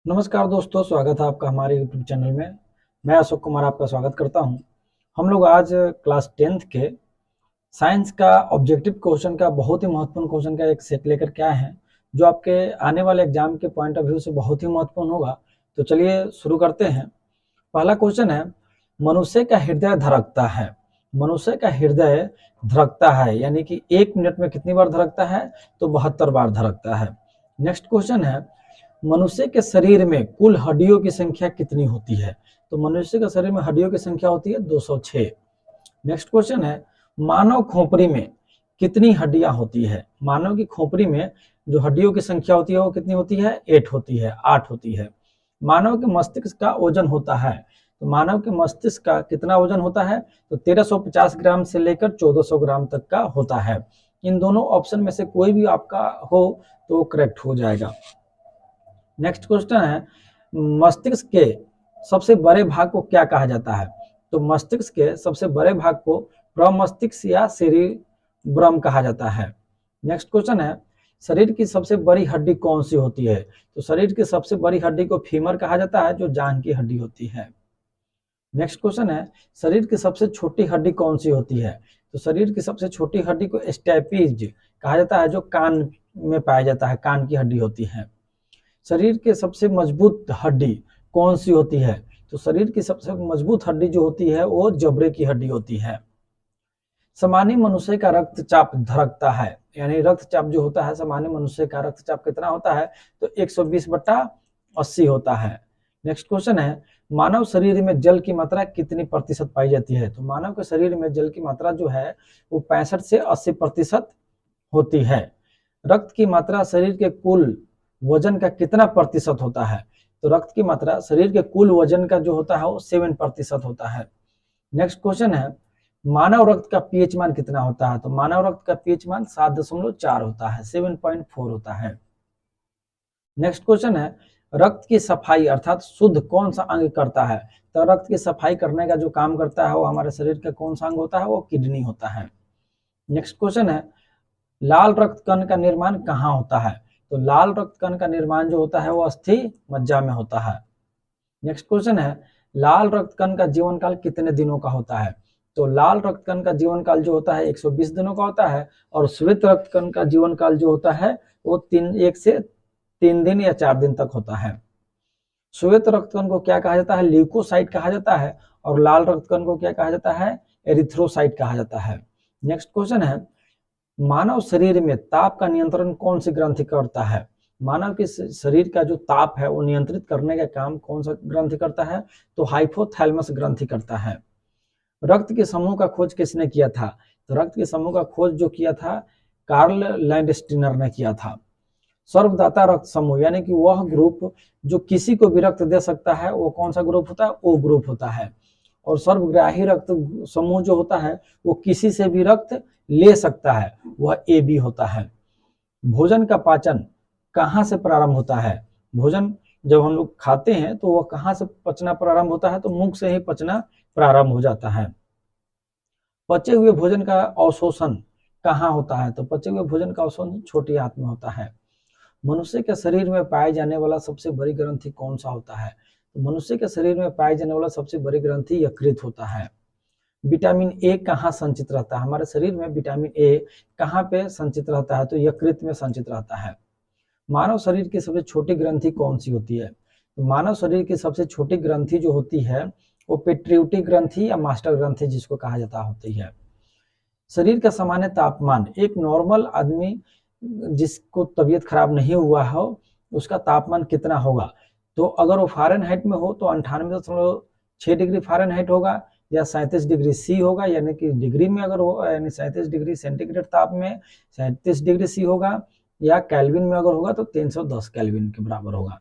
नमस्कार दोस्तों, स्वागत है आपका हमारे यूट्यूब चैनल में। मैं अशोक कुमार आपका स्वागत करता हूं। हम लोग आज क्लास 10th के साइंस का ऑब्जेक्टिव क्वेश्चन का बहुत ही महत्वपूर्ण क्वेश्चन का एक सेट लेकर के आए हैं, जो आपके आने वाले एग्जाम के पॉइंट ऑफ व्यू से बहुत ही महत्वपूर्ण होगा। तो चलिए शुरू करते हैं। पहला क्वेश्चन है, मनुष्य का हृदय धड़कता है। मनुष्य का हृदय धड़कता है यानी कि 1 मिनट में कितनी बार धड़कता है? तो 72 बार धड़कता है। नेक्स्ट क्वेश्चन है, मनुष्य के शरीर में कुल हड्डियों की संख्या कितनी होती है? तो मनुष्य के शरीर में हड्डियों की संख्या होती है 206। नेक्स्ट क्वेश्चन है, मानव खोपड़ी में कितनी हड्डियां होती है? मानव की खोपड़ी में जो हड्डियों की संख्या होती है वो कितनी होती है? 8 होती है, 8 होती है। मानव के मस्तिष्क का वजन होता है, तो मानव के मस्तिष्क का कितना वजन होता है? तो 1350 ग्राम से लेकर 1400 ग्राम तक का होता है। इन दोनों ऑप्शन में से कोई भी आपका हो तो करेक्ट हो जाएगा। नेक्स्ट क्वेश्चन है, मस्तिष्क के सबसे बड़े भाग को क्या कहा जाता है? तो मस्तिष्क के सबसे बड़े भाग को प्रमस्तिष्क या सेरिब्रम कहा जाता है। नेक्स्ट क्वेश्चन है, शरीर की सबसे बड़ी हड्डी कौन सी होती है? तो शरीर की सबसे बड़ी हड्डी को फीमर कहा जाता है, जो जांघ की हड्डी होती है। नेक्स्ट क्वेश्चन है, शरीर की सबसे छोटी हड्डी कौन सी होती है? तो शरीर की सबसे छोटी हड्डी को स्टैपिज कहा जाता है, जो कान में पाया जाता है, कान की हड्डी होती है। शरीर के सबसे मजबूत हड्डी कौन सी होती है? तो शरीर की सबसे मजबूत हड्डी जो होती है वो जबड़े की हड्डी होती है। सामान्य मनुष्य का रक्तचाप धड़कता है, यानी रक्तचाप जो होता है, सामान्य मनुष्य का रक्तचाप कितना होता है? तो 120/80 होता है। नेक्स्ट क्वेश्चन है, मानव शरीर में जल की मात्रा कितनी प्रतिशत पाई जाती है? तो मानव के शरीर में जल की मात्रा जो है वो 65 से 80% होती है। रक्त की मात्रा शरीर के कुल वजन का कितना प्रतिशत होता है? तो रक्त की मात्रा शरीर के कुल वजन का जो होता है वो 7% होता है। नेक्स्ट क्वेश्चन है, मानव रक्त का पीएच मान कितना होता है? तो मानव रक्त का पीएच मान 7.4 होता है, 7.4 होता है। नेक्स्ट क्वेश्चन है, रक्त की सफाई अर्थात शुद्ध कौन सा अंग करता है? तो रक्त की सफाई करने का जो काम करता है वो हमारे शरीर का कौन सा अंग होता है? वो किडनी होता है। नेक्स्ट क्वेश्चन है, लाल रक्त कण का निर्माण कहाँ होता है? तो लाल रक्त कण का निर्माण जो होता है वो अस्थि मज्जा में होता है। नेक्स्ट क्वेश्चन है, लाल रक्त कण का जीवन काल कितने दिनों का होता है? तो लाल रक्त कण का जीवन काल जो होता है 120 दिनों का होता है, और श्वेत रक्त कण का जीवन काल जो होता है वो 1 से 3 दिन या 4 दिन तक होता है। श्वेत रक्त कण को क्या कहा जाता है? ल्यूकोसाइट कहा जाता है, और लाल रक्त कण को क्या कहा जाता है? एरिथ्रोसाइट कहा जाता है। नेक्स्ट क्वेश्चन है, मानव शरीर में ताप का नियंत्रण कौन सी ग्रंथि करता है? मानव के शरीर का जो ताप है वो नियंत्रित करने का काम कौन सा ग्रंथि करता है? तो हाइपोथैलेमस ग्रंथि करता है। रक्त के समूह का खोज किसने किया था? तो रक्त के समूह का खोज जो किया था कार्ल लैंडस्टीनर ने किया था। सर्वदाता रक्त समूह यानी कि वह ग्रुप जो किसी को भी रक्त दे सकता है वो कौन सा ग्रुप होता है? ओ ग्रुप होता है। और सर्वग्राही रक्त समूह जो होता है वो किसी से भी रक्त ले सकता है, वह ए बी होता है। भोजन का पाचन कहाँ से प्रारंभ होता है? भोजन जब हम लोग खाते हैं तो वह कहाँ से पचना प्रारंभ होता है? तो मुख से ही पचना प्रारंभ हो जाता है। पचे हुए भोजन का अवशोषण कहाँ होता है? तो पचे हुए भोजन का अवशोषण छोटी आंत में होता है। मनुष्य के शरीर में पाए जाने वाला सबसे बड़ी ग्रंथि कौन सा होता है? तो मनुष्य के शरीर में पाए जाने वाला सबसे बड़ी ग्रंथि यकृत होता है। विटामिन ए कहाँ संचित रहता है? हमारे शरीर में विटामिन ए कहाँ पे संचित रहता है? तो यकृत में संचित रहता है। मानव शरीर की सबसे छोटी ग्रंथि कौन सी होती है? तो मानव शरीर की सबसे छोटी ग्रंथि जो होती है वो पिट्यूटरी ग्रंथि या मास्टर ग्रंथि जिसको कहा जाता होती है। शरीर का सामान्य तापमान, एक नॉर्मल आदमी जिसको तबीयत खराब नहीं हुआ हो उसका तापमान कितना होगा? तो अगर वो फ़ारेनहाइट में हो तो 98.6 डिग्री फ़ारेनहाइट होगा, या 37 डिग्री सी होगा, यानी कि डिग्री में अगर हो यानी 37 डिग्री सेंटीग्रेड ताप में 37 डिग्री सी होगा, या केल्विन में अगर होगा तो 310 केल्विन के बराबर होगा।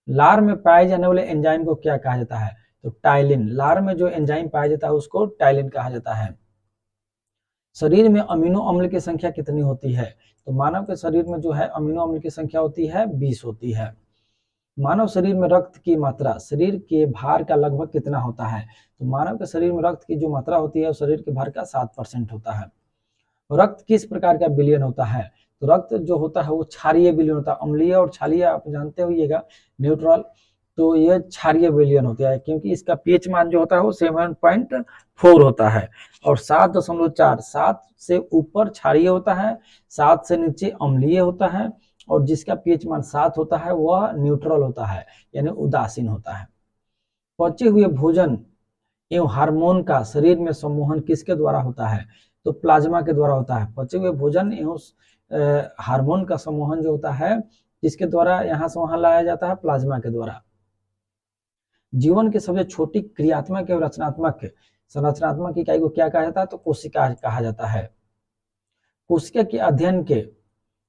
लार में पाए जाने वाले एंजाइम को क्या कहा जाता है? तो टाइलिन। लार में जो एंजाइम पाया जाता है उसको टाइलिन कहा जाता है। शरीर में अमीनो अम्ल की संख्या कितनी होती है? तो मानव के शरीर में जो है अमीनो अम्ल की संख्या होती है 20 होती है। मानव शरीर में रक्त की मात्रा शरीर के भार का लगभग कितना होता है? तो मानव के शरीर में रक्त की जो मात्रा होती है वो शरीर के भार का 7% होता है। रक्त किस प्रकार का विलयन होता है? तो रक्त जो होता है वो क्षारीय विलयन होता है। अम्लीय और क्षारीय आप जानते होइएगा, न्यूट्रल, तो ये क्षारीय विलयन होता है क्योंकि इसका पीएच मान जो होता है वो 7.4 होता है और 7.4, 7 से ऊपर क्षारीय होता है, 7 से नीचे अम्लीय होता है और जिसका पीएच मान 7 होता है वह न्यूट्रल होता है यानी उदासीन होता है। पचे हुए भोजन एवं हार्मोन का शरीर में सम्मोहन किसके द्वारा होता है? तो प्लाज्मा के द्वारा होता है। पचे हुए भोजन एवं हार्मोन का सम्मोहन जो होता है किसके द्वारा यहाँ से वहां लाया जाता है? प्लाज्मा के द्वारा। जीवन की सबसे छोटी क्रियात्मक एवं संरचनात्मक इकाई को क्या कहा जाता है? तो कोशिका कहा जाता है। कोशिका के अध्ययन के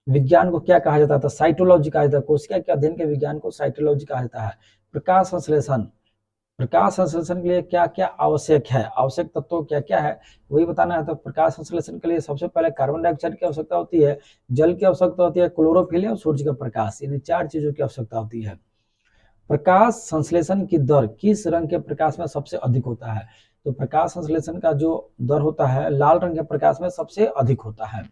विज्ञान को क्या कहा जाता है? तो साइटोलॉजी कहा जाता है। कोशिका के अध्ययन के विज्ञान को साइटोलॉजी कहा जाता है। प्रकाश संश्लेषण, प्रकाश संश्लेषण के लिए क्या क्या आवश्यक है, आवश्यक तत्व क्या क्या है वही बताना है। तो प्रकाश संश्लेषण के लिए सबसे पहले कार्बन डाइऑक्साइड की आवश्यकता होती है, जल की आवश्यकता होती है, क्लोरोफिल और सूर्य का प्रकाश, इन 4 चीजों की आवश्यकता होती है। प्रकाश संश्लेषण की दर किस रंग के प्रकाश में सबसे अधिक होता है? तो प्रकाश संश्लेषण का जो दर होता है लाल रंग के प्रकाश में सबसे अधिक होता है।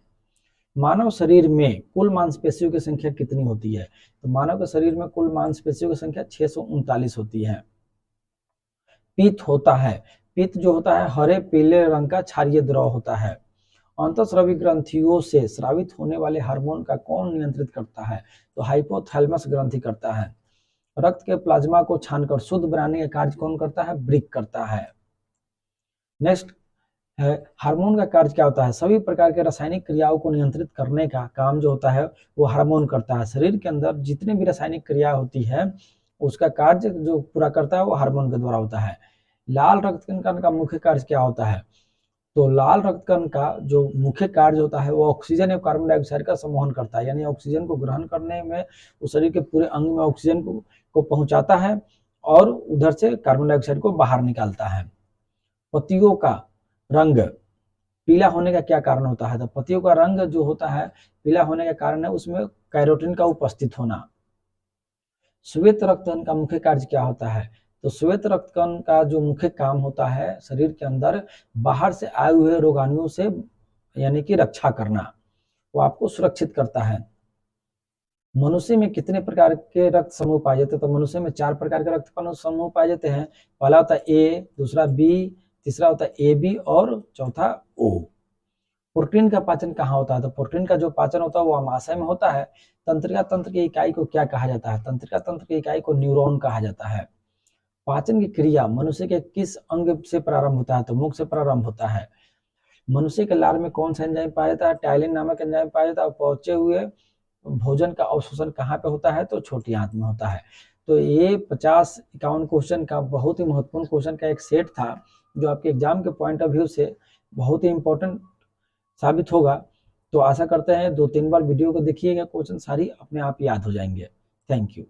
मानव शरीर में कुल मांसपेशियों की संख्या कितनी होती है? तो मानव के शरीर में कुल मांसपेशियों की संख्या 639 होती है। पित्त होता है, पित्त जो होता है हरे पीले रंग का क्षारीय द्रव होता है। अंतःस्रावी ग्रंथियों से स्रावित होने वाले हार्मोन का कौन नियंत्रित करता है? तो हाइपोथैलेमस ग्रंथि करता है। रक्त के प्लाज्मा को छानकर शुद्ध बनाने का कार्य कौन करता है? ब्रिक करता है। नेक्स्ट है हार्मोन का कार्य क्या होता है? सभी प्रकार के रासायनिक क्रियाओं को नियंत्रित करने का काम जो होता है वो हार्मोन करता है। शरीर के अंदर जितने भी रासायनिक क्रिया होती है उसका कार्य जो पूरा करता है वो हार्मोन के द्वारा होता है। लाल रक्तकण का मुख्य कार्य क्या होता है? तो लाल रक्तकण का जो मुख्य कार्य होता है वो ऑक्सीजन एवं कार्बन डाइऑक्साइड का संवहन करता है, यानी ऑक्सीजन को ग्रहण करने में उस शरीर के पूरे अंग में ऑक्सीजन को पहुंचाता है और उधर से कार्बन डाइऑक्साइड को बाहर निकालता है। पत्तियों का रंग पीला होने का क्या कारण होता है? तो पत्तियों का रंग जो होता है पीला होने का कारण है उसमें कैरोटीन का उपस्थित होना। श्वेत रक्तकण का मुख्य कार्य क्या होता है? तो श्वेत रक्तकण का जो मुख्य काम होता है शरीर के अंदर बाहर से आए हुए रोगाणुओं से यानी कि रक्षा करना, वो आपको सुरक्षित करता है। मनुष्य में कितने प्रकार के रक्त समूह पाए जाते हैं? तो मनुष्य में 4 प्रकार के रक्त समूह पाए जाते हैं। पहला होता है ए, दूसरा बी, तीसरा होता है ए बी और चौथा ओ। प्रोटीन का पाचन कहाँ होता है? तो प्रोटीन का जो पाचन होता है वो आमाशय में होता है। तंत्रिका तंत्र की इकाई को क्या कहा जाता है? तंत्रिका तंत्र की इकाई को न्यूरॉन कहा जाता है। पाचन की क्रिया मनुष्य के किस अंग से प्रारंभ होता है? तो मुख से प्रारंभ होता है। मनुष्य के लार में कौन सा एंजाइम पाया जाता है? टाइलिन नामक एंजाइम पाया जाता है। पहुंचे हुए भोजन का अवशोषण कहाँ पे होता है? तो छोटी आंत में होता है। तो ये 50-51 क्वेश्चन का बहुत ही महत्वपूर्ण क्वेश्चन का एक सेट था जो आपके एग्जाम के पॉइंट ऑफ व्यू से बहुत ही इंपॉर्टेंट साबित होगा। तो आशा करते हैं 2-3 बार वीडियो को देखिएगा, क्वेश्चन सारी अपने आप याद हो जाएंगे। Thank you.